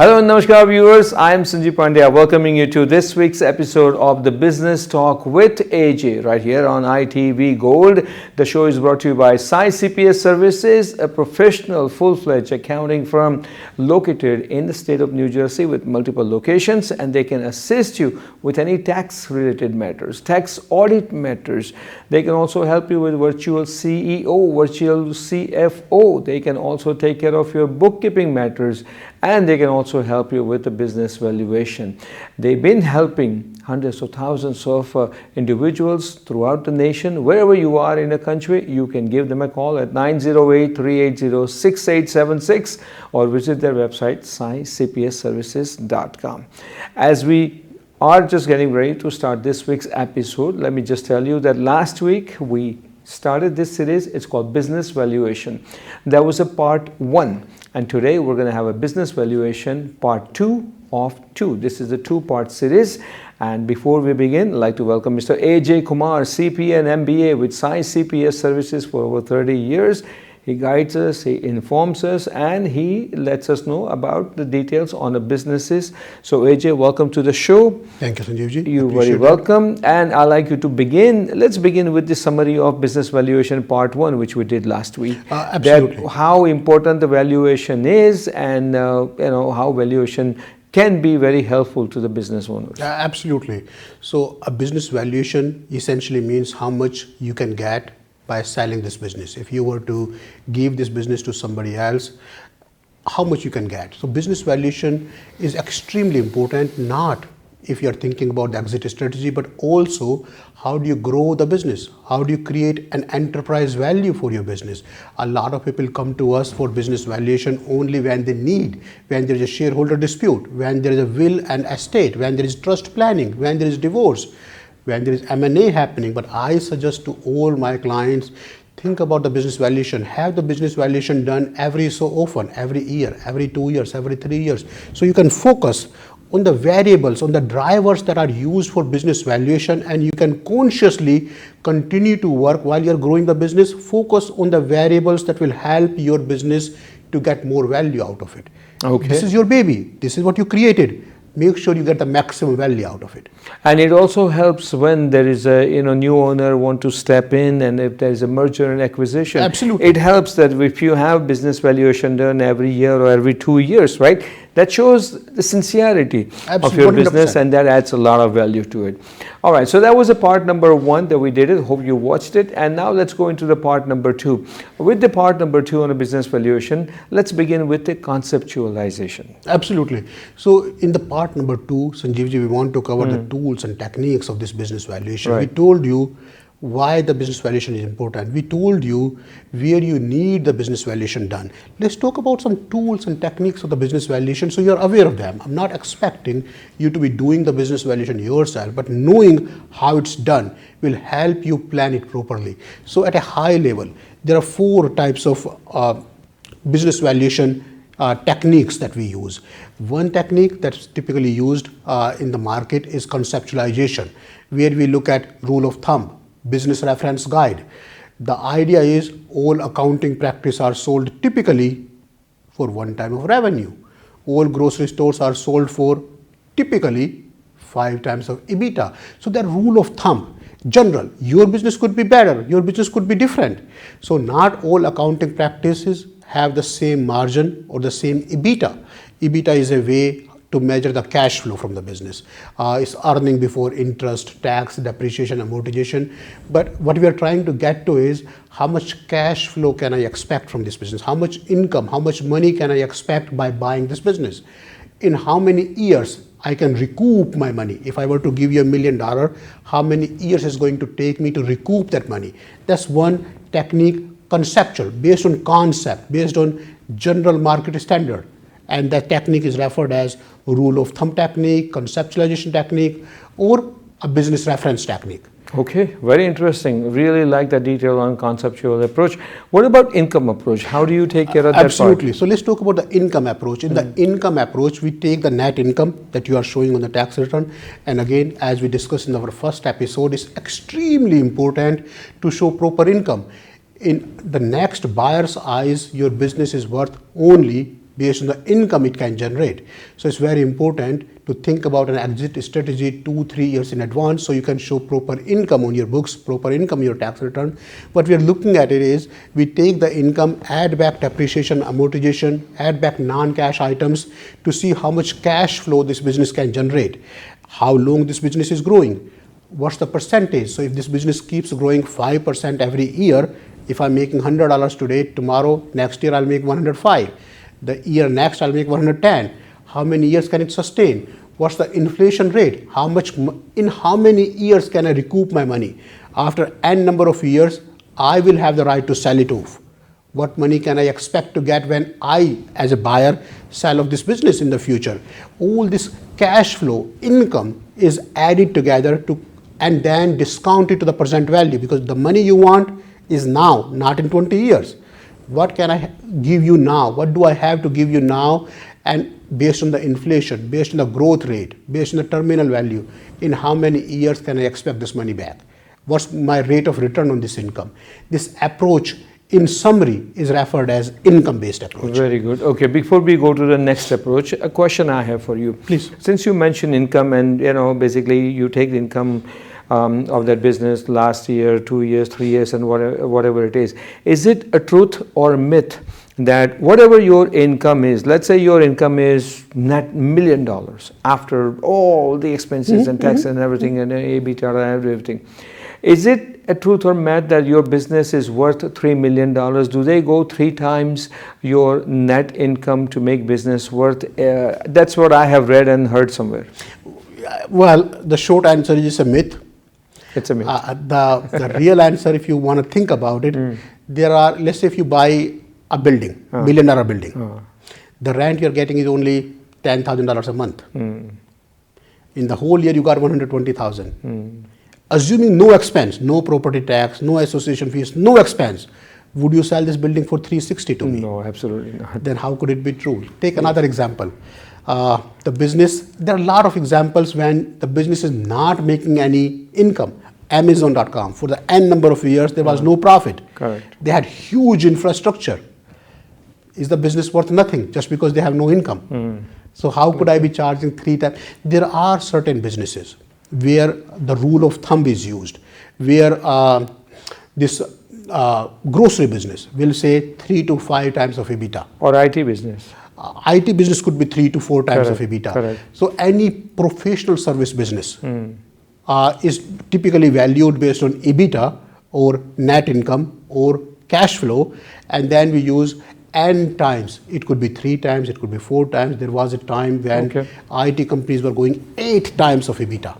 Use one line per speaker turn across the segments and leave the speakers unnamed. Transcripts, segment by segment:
Hello and Namaskar viewers, I am Sanjeev Pandya welcoming you to this week's episode of the Business Talk with AJ right here on ITV Gold. The show is brought to you by Sai CPS Services, a professional full-fledged accounting firm located in the state of New Jersey with multiple locations, and they can assist you with any tax related matters, tax audit matters. They can also help you with virtual CEO, virtual CFO. They can also take care of your bookkeeping matters, and they can also help you with the business valuation. They've been helping hundreds of thousands of individuals throughout the nation. Wherever you are in the country, you can give them a call at 908-380-6876 or visit their website saicpsservices.com. As we are just getting ready to start this week's episode, let me just tell you that last week we started this series. It's called Business Valuation. That was a part 1. And today we're going to have a business valuation part 2 of 2. This is a 2-part series. And before we begin, I'd like to welcome Mr. AJ Kumar, CPA and MBA with Sai CPS Services for over 30 years. He guides us, he informs us, and he lets us know about the details on the businesses. So AJ, welcome to the show.
Thank you, Sanjeevji.
You're very welcome. And I'd like you to begin. Let's begin with the summary of business valuation part 1, which we did last week.
Absolutely.
How important the valuation is, and how valuation can be very helpful to the business owners.
Absolutely. So a business valuation essentially means how much you can get by selling this business. If you were to give this business to somebody else, how much you can get. So business valuation is extremely important, not if you're thinking about the exit strategy, but also how do you grow the business? How do you create an enterprise value for your business? A lot of people come to us for business valuation only when they need, when there is a shareholder dispute, when there is a will and estate, when there is trust planning, when there is divorce, when there is M&A happening. But I suggest to all my clients, think about the business valuation. Have the business valuation done every so often, every year, every 2 years, every 3 years. So you can focus on the variables, on the drivers that are used for business valuation, and you can consciously continue to work while you're growing the business. Focus on the variables that will help your business to get more value out of it.
Okay.
This is your baby. This is what you created. Make sure you get the maximum value out of it.
And it also helps when there is a new owner want to step in, and if there is a merger and acquisition.
Absolutely.
It helps that if you have business valuation done every year or every 2 years, right? That shows the sincerity of your
100%.
business, and that adds a lot of value to it. All right, so that was a part number 1 that we did it. Hope you watched it. And now let's go into the part number 2. With the part number 2 on a business valuation, let's begin with the conceptualization.
Absolutely. So in the part number 2, Sanjeevji, we want to cover the tools and techniques of this business valuation.
Right.
We told you why the business valuation is important. We told you where you need the business valuation done. Let's talk about some tools and techniques of the business valuation so you're aware of them. I'm not expecting you to be doing the business valuation yourself, but knowing how it's done will help you plan it properly. So at a high level, there are 4 types of business valuation techniques that we use. One technique that's typically used in the market is conceptualization, where we look at rule of thumb, business reference guide. The idea is all accounting practice are sold typically for 1 time of revenue. All grocery stores are sold for typically 5 times of EBITDA. So the rule of thumb, general, your business could be better, your business could be different. So not all accounting practices have the same margin or the same EBITDA. EBITDA is a way to measure the cash flow from the business. It's earning before interest, tax, depreciation, amortization. But what we are trying to get to is how much cash flow can I expect from this business? How much income, how much money can I expect by buying this business? In how many years I can recoup my money? If I were to give you $1 million, how many years is going to take me to recoup that money? That's one technique, conceptual, based on concept, based on general market standard. And that technique is referred as rule of thumb technique, conceptualization technique, or a business reference technique.
Okay, very interesting. Really like the detail on conceptual approach. What about income approach? How do you take care of that
Absolutely.
part?
So let's talk about the income approach. In the income approach, we take the net income that you are showing on the tax return. And again, as we discussed in our first episode, it's extremely important to show proper income. In the next buyer's eyes, your business is worth only based on the income it can generate. So it's very important to think about an exit strategy 2-3 years in advance so you can show proper income on your books, proper income in your tax return. What we are looking at it is we take the income, add back depreciation, amortization, add back non-cash items to see how much cash flow this business can generate, how long this business is growing, what's the percentage. So if this business keeps growing 5% every year, if I'm making $100 today, tomorrow, next year I'll make 105. The year next I'll make 110. How many years can it sustain? What's the inflation rate? In how many years can I recoup my money? After n number of years, I will have the right to sell it off. What money can I expect to get when I, as a buyer, sell off this business in the future? All this cash flow, income is added together and then discounted to the present value, because the money you want is now, not in 20 years. What can I give you now? What do I have to give you now? And based on the inflation, based on the growth rate, based on the terminal value, in how many years can I expect this money back? What's my rate of return on this income? This approach, in summary, is referred as income-based approach.
Very good. Okay, before we go to the next approach, a question I have for you.
Please.
Since you mentioned income and, basically you take the income of that business last year, 2 years, 3 years, and whatever it is it a truth or a myth that whatever your income is, let's say your income is net $1 million after all the expenses and tax and everything and EBITDA and everything, is it a truth or myth that your business is worth $3 million? Do they go 3 times your net income to make business worth? That's what I have read and heard somewhere.
Well, the short answer is a myth.
It's a myth.
The real answer, if you want to think about it, there are, let's say if you buy a building, $1 million building, the rent you're getting is only $10,000 a month. In the whole year, you got $120,000. Assuming no expense, no property tax, no association fees, no expense, would you sell this building for $360 to me?
No, absolutely not.
Then how could it be true? Take another example. The business, there are a lot of examples when the business is not making any income. Amazon.com, for the n number of years, there was no profit.
Correct.
They had huge infrastructure. Is the business worth nothing just because they have no income? So how could I be charging 3 times? There are certain businesses where the rule of thumb is used, where this grocery business will say 3 to 5 times of EBITDA.
Or IT business.
IT business could be 3 to 4 times
Correct,
of EBITDA.
correct.
So any professional service business is typically valued based on EBITDA or net income or cash flow, and then we use n times. It could be 3 times, it could be 4 times. There was a time when IT companies were going 8 times of EBITDA.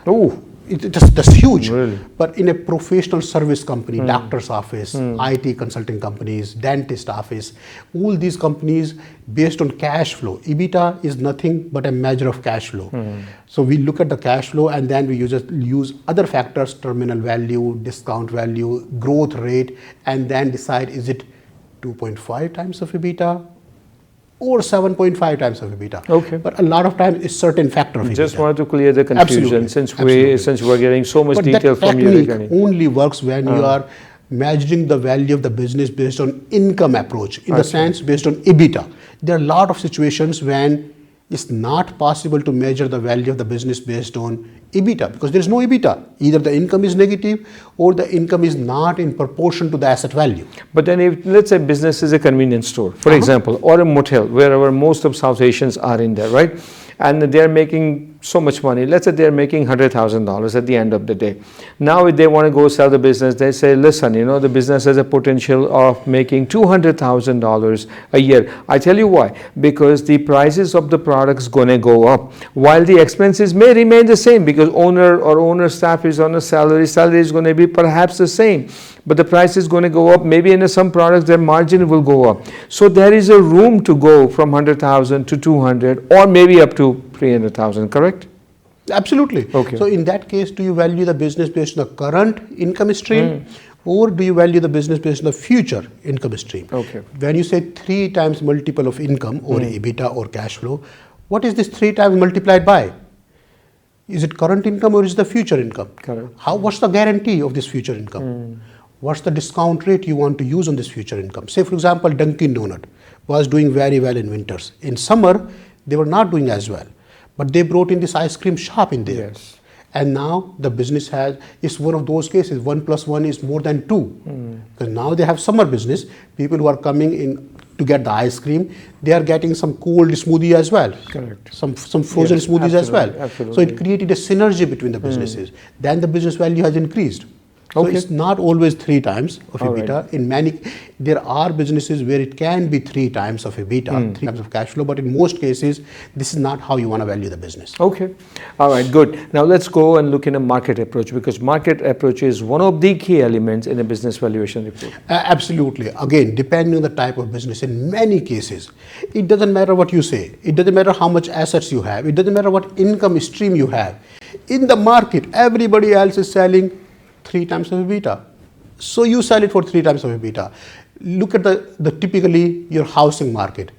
Oh,
That's huge.
Really?
But in a professional service company, doctor's office, IT consulting companies, dentist office, all these companies based on cash flow. EBITDA is nothing but a measure of cash flow. So we look at the cash flow and then we use other factors, terminal value, discount value, growth rate, and then decide is it 2.5 times of EBITDA or 7.5 times of EBITDA.
Okay.
But a lot of times it's certain factor of EBITDA.
just wanted to clear the confusion.
Absolutely.
Since we're getting so much
But
detail
that
from you.
technique only works when you are measuring the value of the business based on income approach, in the sense based on EBITDA. There are a lot of situations when it's not possible to measure the value of the business based on EBITDA because there is no EBITDA. Either the income is negative or the income is not in proportion to the asset value.
But then if, let's say business is a convenience store, for example, or a motel, wherever most of South Asians are in there, right? And they're making so much money. Let's say they're making $100,000 at the end of the day. Now if they want to go sell the business, they say, listen, the business has a potential of making $200,000 a year. I tell you why. Because the prices of the products going to go up, while the expenses may remain the same because owner staff is on a salary is going to be perhaps the same. But the price is going to go up. Maybe in some products their margin will go up. So there is a room to go from 100,000 to 200 or maybe up to 300,000, correct?
Absolutely.
Okay.
So in that case, do you value the business based on the current income stream or do you value the business based on the future income stream?
Okay.
When you say 3 times multiple of income or EBITDA or cash flow, what is this 3 times multiplied by? Is it current income or is it the future income?
Correct.
What's the guarantee of this future income? What's the discount rate you want to use on this future income? Say, for example, Dunkin' Donut was doing very well in winters. In summer, they were not doing as well. But they brought in this ice cream shop in there.
Yes.
And now the business it's one of those cases, 1 + 1 is more than 2. Because now they have summer business. People who are coming in to get the ice cream, they are getting some cold smoothie as well.
Correct.
Some frozen
Yes,
smoothies as well.
absolutely.
So it created a synergy between the businesses. Then the business value has increased. So
Okay.
it's not always 3 times of
All right.
EBITDA. In many, there are businesses where it can be 3 times of EBITDA, 3 times of cash flow. But in most cases, this is not how you want to value the business.
Okay. All right, good. Now let's go and look in a market approach, because market approach is one of the key elements in a business valuation report.
Absolutely. Again, depending on the type of business, in many cases, it doesn't matter what you say. It doesn't matter how much assets you have. It doesn't matter what income stream you have. In the market, everybody else is selling 3 times of EBITDA. So you sell it for 3 times of EBITDA. Look at the typically your housing market.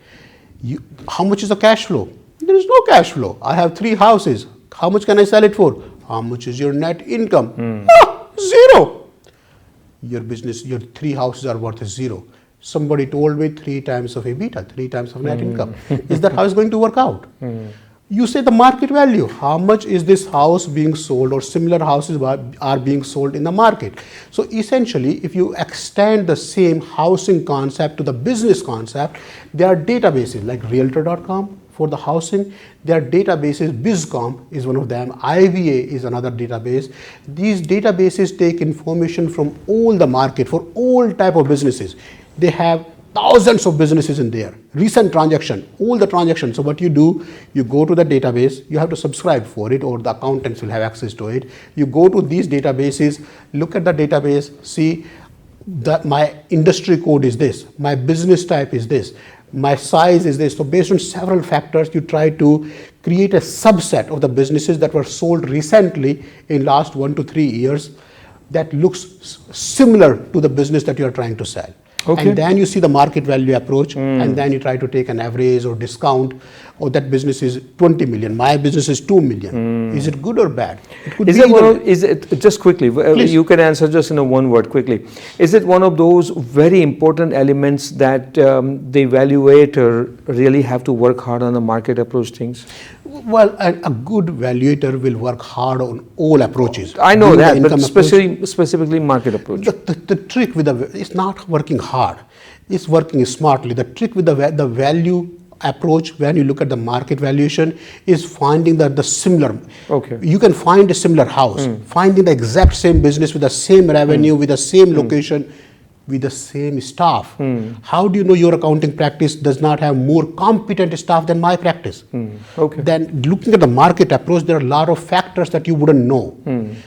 How much is the cash flow? There is no cash flow. I have 3 houses. How much can I sell it for? How much is your net income? Zero. Your business, your 3 houses are worth 0. Somebody told me 3 times of EBITDA, 3 times of net income. Is that how it's going to work out? You say the market value. How much is this house being sold, or similar houses are being sold in the market? So essentially, if you extend the same housing concept to the business concept, there are databases like Realtor.com for the housing. There are databases, BizComp is one of them, IVA is another database. These databases take information from all the market for all type of businesses. They have thousands of businesses in there, recent transaction, all the transactions. So what you do, you go to the database, you have to subscribe for it, or the accountants will have access to it. You go to these databases, look at the database, see that my industry code is this, my business type is this, my size is this. So based on several factors, you try to create a subset of the businesses that were sold recently in last 1 to 3 years that looks similar to the business that you are trying to sell.
Okay.
And then you see the market value approach, and then you try to take an average or discount. Or that business is 20 million, my business is 2 million. Is it good or bad? It could
Is
be
it
either.
is it just quickly?
Please.
You can answer just in a one word quickly. Is it one of those very important elements that the evaluator really have to work hard on the market approach things?
Well, a good valuator will work hard on all approaches.
I know
Be the
that, but
income approach.
specifically market approach.
The trick with it's not working hard, it's working smartly. The trick with the value approach, when you look at the market valuation, is finding the similar.
Okay.
You can find a similar house, finding the exact same business with the same revenue, with the same location, with the same staff. How do you know your accounting practice does not have more competent staff than my practice?
Okay.
Then looking at the market approach, there are a lot of factors that you wouldn't know.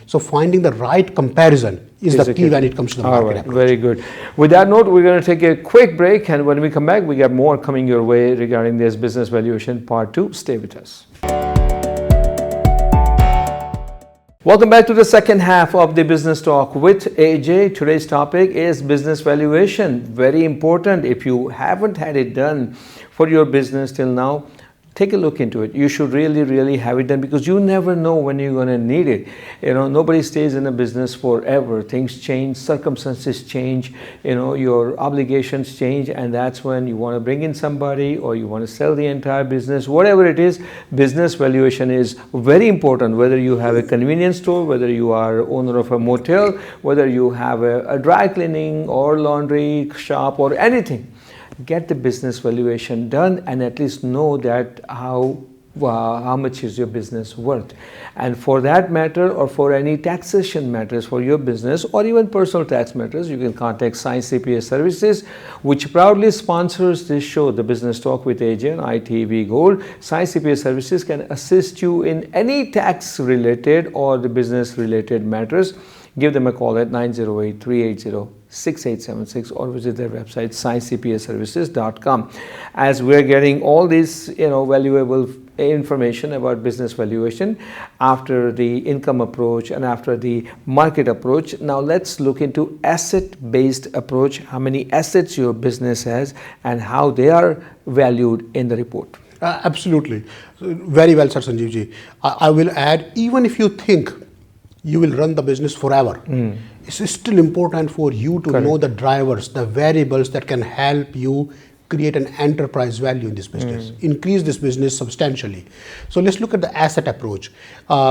So finding the right comparison is the key when it comes to the
All
market
right,
approach.
very good. With that note, we're going to take a quick break, and when we come back, we got more coming your way regarding this business valuation part 2. Stay with us. Welcome back to the second half of the Business Talk with AJ. Today's topic is business valuation. Very important. If you haven't had it done for your business till now, take a look into it. You should really have it done, because you never know when you're going to need it. You know, nobody stays in a business forever. Things change, circumstances change, your obligations change, and that's when you want to bring in somebody, or you want to sell the entire business. Whatever it is, business valuation is very important. Whether you have a convenience store, whether you are owner of a motel, whether you have a dry cleaning or laundry shop or anything. Get the business valuation done, and at least know that how much is your business worth. And for that matter, or for any taxation matters for your business, or even personal tax matters, you can contact Sai CPA Services, which proudly sponsors this show, The Business Talk with AJ and ITV Gold. Sai CPA Services can assist you in any tax related or the business related matters. Give them a call at 908-380-6876 or visit their website saicpaservices.com. As we're getting all this valuable information about business valuation after the income approach and after the market approach, now let's look into asset-based approach, how many assets your business has and how they are valued in the report.
Absolutely. Very well, Sir Sanjeevji. I will add, even if you think you will run the business forever, it's still important for you to know the drivers, the variables that can help you create an enterprise value in this business, increase this business substantially. So let's look at the asset approach.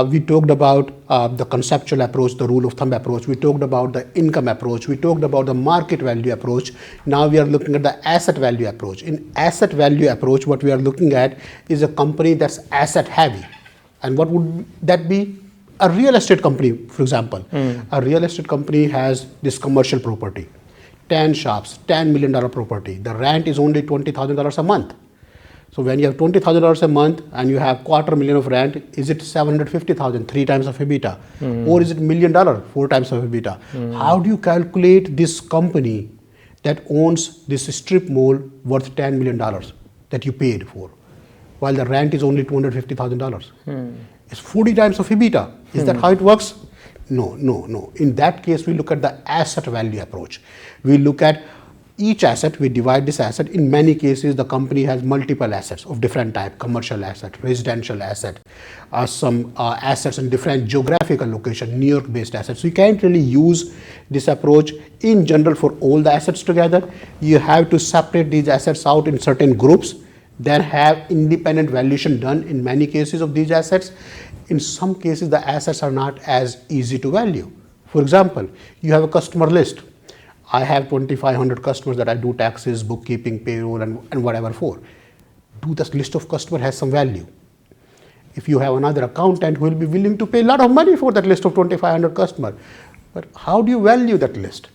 We talked about the conceptual approach, the rule of thumb approach. We talked about the income approach. We talked about the market value approach. Now we are looking at the asset value approach. In asset value approach, what we are looking at is a company that's asset heavy. And what would that be? A real estate company, for example. A real estate company has this commercial property. 10 shops, $10 million property. The rent is only $20,000 a month. So when you have $20,000 a month and you have $250,000 of rent, is it $750,000, 3 times of EBITDA? Or is it $1 million, 4 times of EBITDA? How do you calculate this company that owns this strip mall worth $10 million that you paid for, while the rent is only $250,000? It's 40 times of EBITDA. Is that how it works? No. In that case, we look at the asset value approach. We look at each asset, we divide this asset. In many cases, the company has multiple assets of different type, commercial asset, residential asset, some assets in different geographical location, New York-based assets. So you can't really use this approach in general for all the assets together. You have to separate these assets out in certain groups, then have independent valuation done in many cases of these assets. In some cases, the assets are not as easy to value. For example, you have a customer list. I have 2,500 customers that I do taxes, bookkeeping, payroll, and whatever for. Do this list of customers has some value? If you have another accountant who will be willing to pay a lot of money for that list of 2,500 customers, but how do you value that list?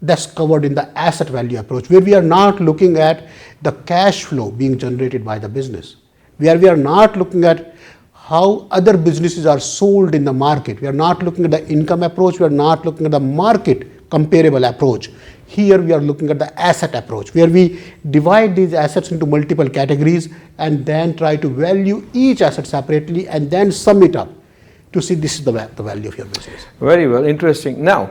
That's covered in the asset value approach, where we are not looking at the cash flow being generated by the business, where we are not looking at how other businesses are sold in the market. We are not looking at the income approach. We are not looking at the market comparable approach. Here we are looking at the asset approach, where we divide these assets into multiple categories and then try to value each asset separately and then sum it up to see this is the value of your business.
Very well, interesting. Now,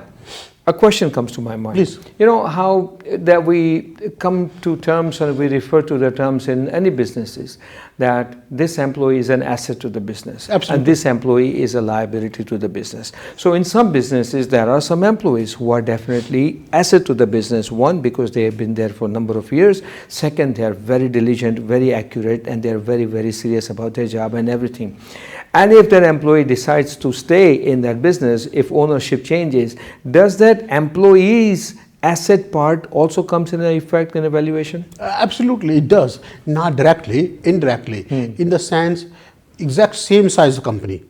a question comes to my mind.
Please.
You know how that we come to terms, or we refer to the terms in any businesses, that this employee is an asset to the business.
Absolutely.
And this employee is a liability to the business. So in some businesses, there are some employees who are definitely asset to the business. One, because they have been there for a number of years. Second, they are very diligent, very accurate, and they are very, very serious about their job and everything. And if that employee decides to stay in that business, if ownership changes, does that employee's asset part also comes in effect in evaluation?
Absolutely, it does. Not directly, indirectly. In the sense, exact same size of company,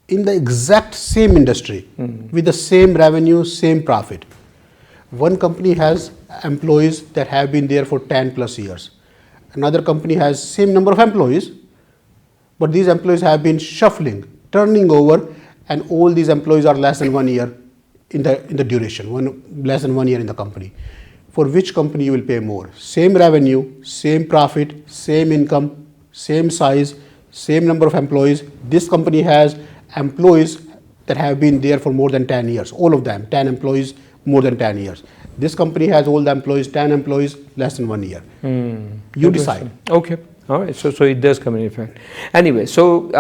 in the exact same industry, with the same revenue, same profit. One company has employees that have been there for 10 plus years. Another company has same number of employees, but these employees have been shuffling, turning over, and all these employees are less than 1 year in the duration, less than 1 year in the company. For which company you will pay more? Same revenue, same profit, same income, same size, same number of employees. This company has employees that have been there for more than 10 years, all of them, 10 employees, more than 10 years. This company has all the employees, 10 employees, less than 1 year. You decide.
Okay. All right, so it does come in effect. Anyway, so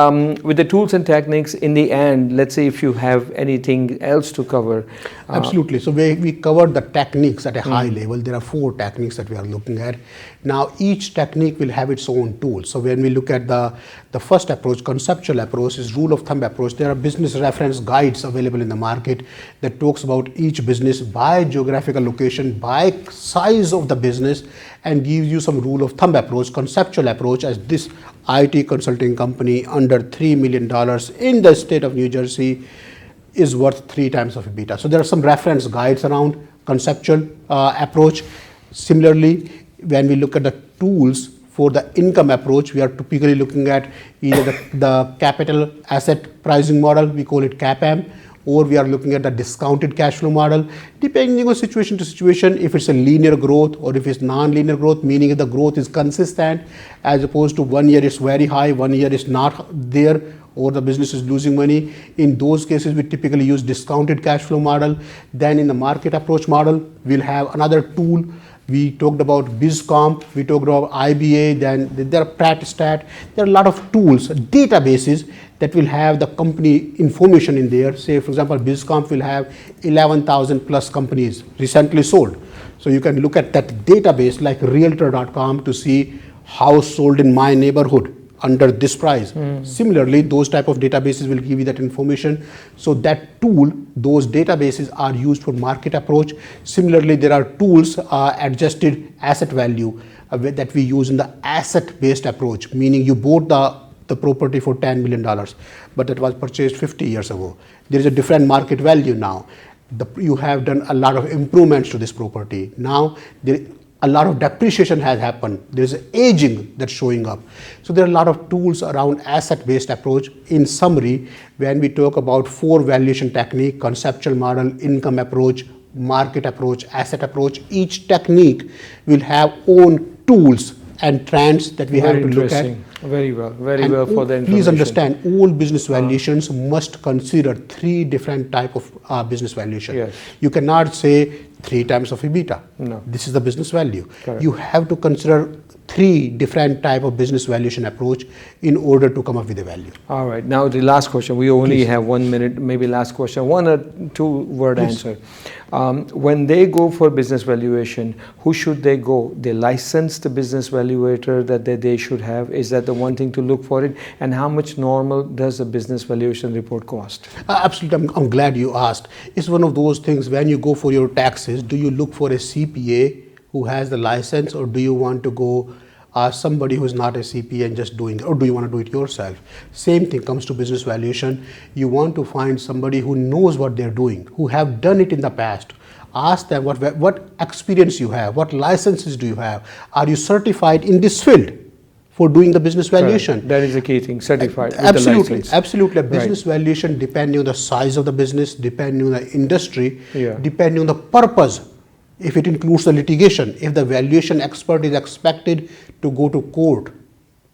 with the tools and techniques, in the end, let's say if you have anything else to cover.
Absolutely. So we covered the techniques at a high level. There are 4 techniques that we are looking at. Now, each technique will have its own tool. So when we look at the first approach, conceptual approach, is rule of thumb approach. There are business reference guides available in the market that talks about each business by geographical location, by size of the business, and gives you some rule of thumb approach, conceptual approach, as this IT consulting company under $3 million in the state of New Jersey is worth 3 times of EBITDA. So there are some reference guides around conceptual approach. Similarly, when we look at the tools for the income approach, we are typically looking at either the capital asset pricing model, we call it CAPM, or we are looking at the discounted cash flow model, depending on situation to situation, if it's a linear growth or if it's non-linear growth, meaning if the growth is consistent, as opposed to 1 year it's very high, 1 year it's not there, or the business is losing money. In those cases, we typically use discounted cash flow model. Then in the market approach model, we'll have another tool. We talked about BizComp, we talked about IBA, then there are PratStat. There are a lot of tools, databases that will have the company information in there. Say, for example, BizComp will have 11,000 plus companies recently sold. So you can look at that database like realtor.com to see house sold in my neighborhood under this price. Similarly, those type of databases will give you that information. So that tool, those databases are used for market approach. Similarly, there are tools, adjusted asset value that we use in the asset based approach, meaning you bought the property for $10 million, but it was purchased 50 years ago. There is a different market value now. You have done a lot of improvements to this property. Now, a lot of depreciation has happened. There is aging that's showing up. So there are a lot of tools around asset-based approach. In summary, when we talk about 4 valuation technique, conceptual model, income approach, market approach, asset approach, each technique will have own tools and trends that we have to look at.
Very well for the information.
Please understand, all business valuations must consider 3 different type of business valuation.
Yes.
You cannot say 3 times of EBITDA.
No.
This is the business value.
Correct.
You have to consider 3 different type of business valuation approach in order to come up with a value.
All right. Now the last question. We only have 1 minute, maybe last question. 1 or 2 word answer. When they go for business valuation, who should they go? The licensed business valuator that they should have? Is that the one thing to look for it? And how much normal does a business valuation report cost?
Absolutely. I'm glad you asked. It's one of those things when you go for your taxes, do you look for a CPA who has the license, or do you want to go somebody who is not a CPA and just doing it, or do you want to do it yourself? Same thing comes to business valuation. You want to find somebody who knows what they're doing, who have done it in the past. Ask them what experience you have, what licenses do you have, are you certified in this field for doing the business valuation?
That is the key thing, certified with the
Absolutely,
license.
absolutely. Business valuation depending on the size of the business, depending on the industry, depending on the purpose. If it includes the litigation, if the valuation expert is expected to go to court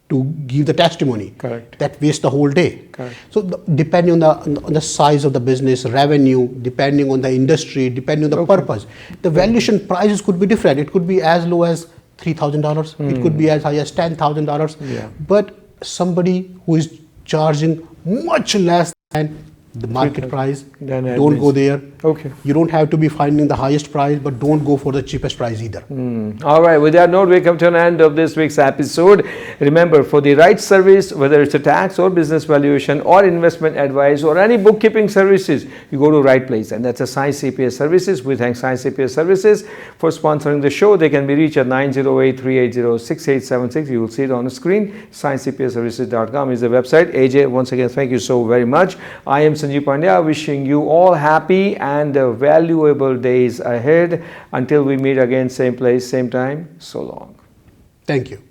to give the testimony,
correct,
that wastes the whole day.
Correct.
So depending on the size of the business, revenue, depending on the industry, depending on the purpose, the valuation prices could be different. It could be as low as $3,000. It could be as high as $10,000.
Yeah.
But somebody who is charging much less than the market price, don't go there.
Okay.
You don't have to be finding the highest price, but don't go for the cheapest price either.
All right. With that note, we come to an end of this week's episode. Remember, for the right service, whether it's a tax or business valuation or investment advice or any bookkeeping services, you go to right place, and that's a Science CPA Services. We thank Science CPA Services for sponsoring the show. They can be reached at 908-380-6876. You will see it on the screen. ScienceCPAServices.com is the website. AJ, once again, thank you so very much. I am Sanjeev Pandya, wishing you all happy and valuable days ahead. Until we meet again, same place, same time. So long.
Thank you.